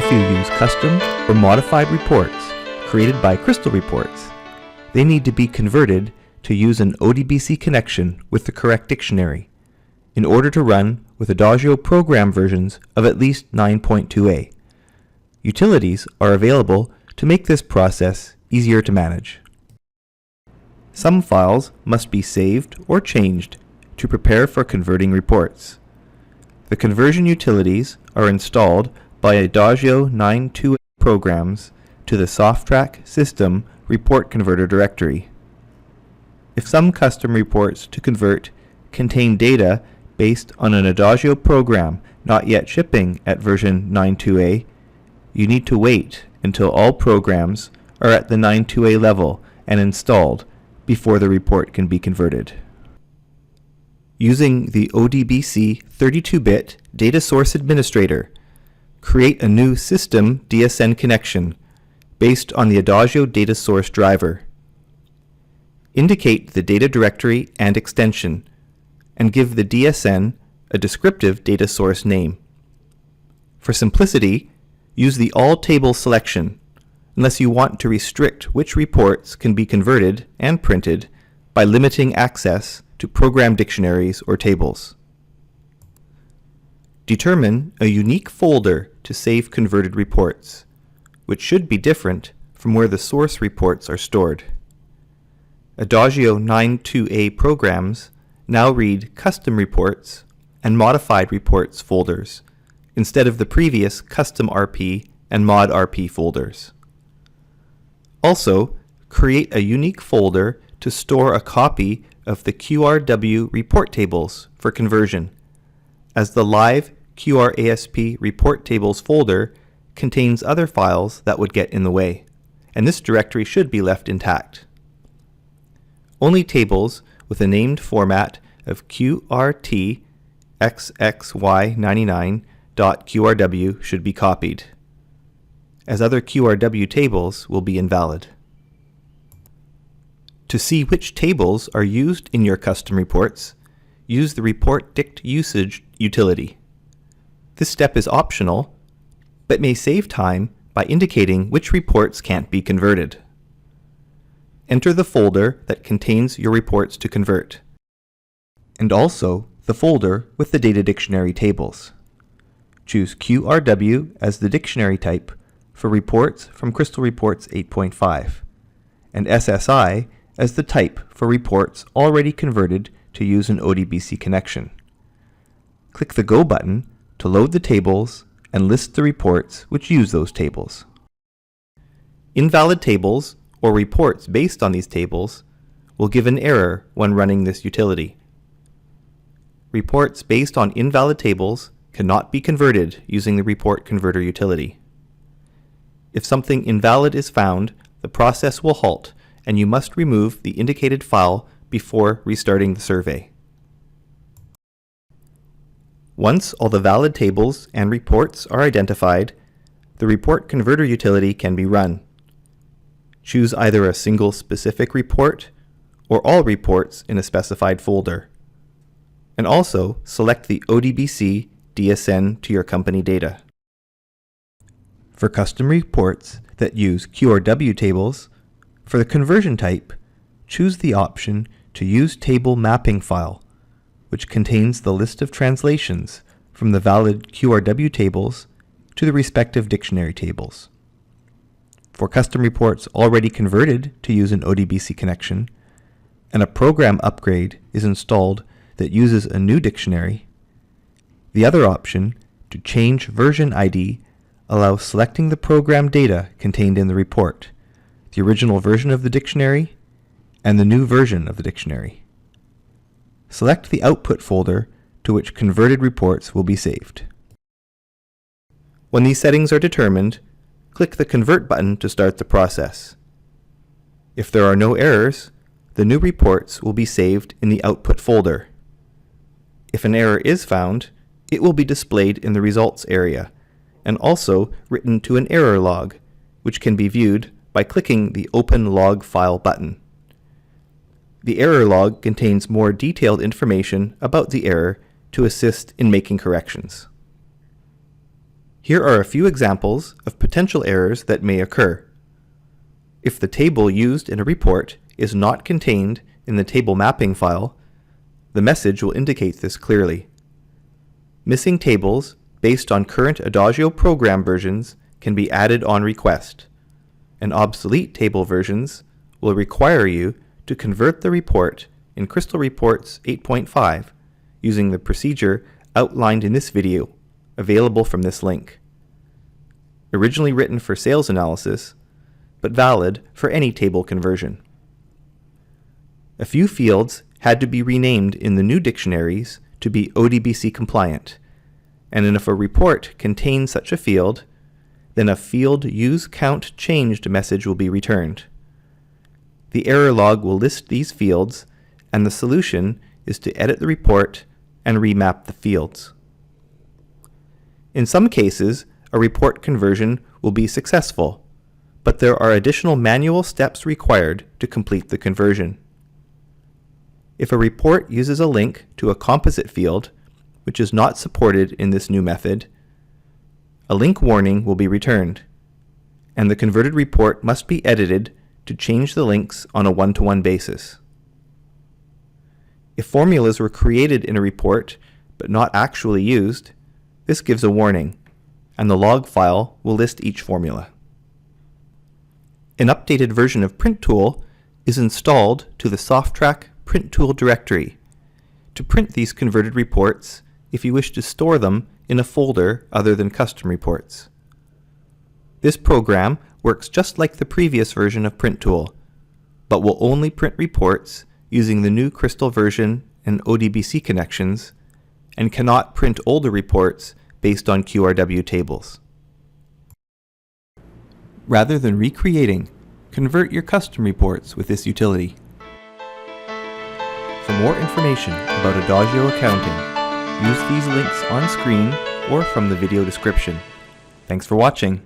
If you use custom or modified reports created by Crystal Reports, they need to be converted to use an ODBC connection with the correct dictionary in order to run with Adagio program versions of at least 9.2a. Utilities are available to make this process easier to manage. Some files must be saved or changed to prepare for converting reports. The conversion utilities are installed by Adagio 9.2a programs to the SoftTrack System Report Converter directory. If some custom reports to convert contain data based on an Adagio program not yet shipping at version 9.2a, you need to wait until all programs are at the 9.2a level and installed before the report can be converted. Using the ODBC 32-bit Data Source Administrator, create a new System DSN connection based on the Adagio Data Source driver. Indicate the data directory and extension, and give the DSN a descriptive data source name. For simplicity, use the All Tables selection, unless you want to restrict which reports can be converted and printed by limiting access to program dictionaries or tables. Determine a unique folder to save converted reports, which should be different from where the source reports are stored. Adagio 9.2a programs now read Custom Reports and Modified Reports folders instead of the previous Custom RP and Mod RP folders. Also, create a unique folder to store a copy of the QRW report tables for conversion, as the live QRASP report tables folder contains other files that would get in the way, and this directory should be left intact. Only tables with a named format of QRT XXY99.QRW should be copied, as other QRW tables will be invalid. To see which tables are used in your custom reports, use the Report Dict Usage utility. This step is optional, but may save time by indicating which reports can't be converted. Enter the folder that contains your reports to convert, and also the folder with the data dictionary tables. Choose QRW as the dictionary type for reports from Crystal Reports 8.5, and SSI as the type for reports already converted to use an ODBC connection. Click the Go button to load the tables and list the reports which use those tables. Invalid tables or reports based on these tables will give an error when running this utility. Reports based on invalid tables cannot be converted using the Report Converter utility. If something invalid is found, the process will halt and you must remove the indicated file before restarting the survey. Once all the valid tables and reports are identified, the Report Converter utility can be run. Choose either a single specific report or all reports in a specified folder, and also select the ODBC DSN to your company data. For custom reports that use QRW tables, for the conversion type, choose the option to use Table Mapping File, which contains the list of translations from the valid QRW tables to the respective dictionary tables. For custom reports already converted to use an ODBC connection, and a program upgrade is installed that uses a new dictionary, the other option, to change version ID, allows selecting the program data contained in the report, the original version of the dictionary, and the new version of the dictionary. Select the output folder to which converted reports will be saved. When these settings are determined, click the Convert button to start the process. If there are no errors, the new reports will be saved in the output folder. If an error is found, it will be displayed in the results area, and also written to an error log, which can be viewed by clicking the Open Log File button. The error log contains more detailed information about the error to assist in making corrections. Here are a few examples of potential errors that may occur. If the table used in a report is not contained in the table mapping file, the message will indicate this clearly. Missing tables based on current Adagio program versions can be added on request, and obsolete table versions will require you to convert the report in Crystal Reports 8.5 using the procedure outlined in this video, available from this link. Originally written for sales analysis, but valid for any table conversion. A few fields had to be renamed in the new dictionaries to be ODBC compliant, and if a report contains such a field, then a field use count changed message will be returned. The error log will list these fields, and the solution is to edit the report and remap the fields. In some cases, a report conversion will be successful, but there are additional manual steps required to complete the conversion. If a report uses a link to a composite field, which is not supported in this new method, a link warning will be returned, and the converted report must be edited to change the links on a one-to-one basis. If formulas were created in a report but not actually used, this gives a warning, and the log file will list each formula. An updated version of Print Tool is installed to the SoftTrack Print Tool directory to print these converted reports if you wish to store them in a folder other than custom reports. This program works just like the previous version of Print Tool, but will only print reports using the new Crystal version and ODBC connections, and cannot print older reports based on QRW tables. Rather than recreating, convert your custom reports with this utility. For more information about Adagio Accounting, use these links on screen or from the video description. Thanks for watching.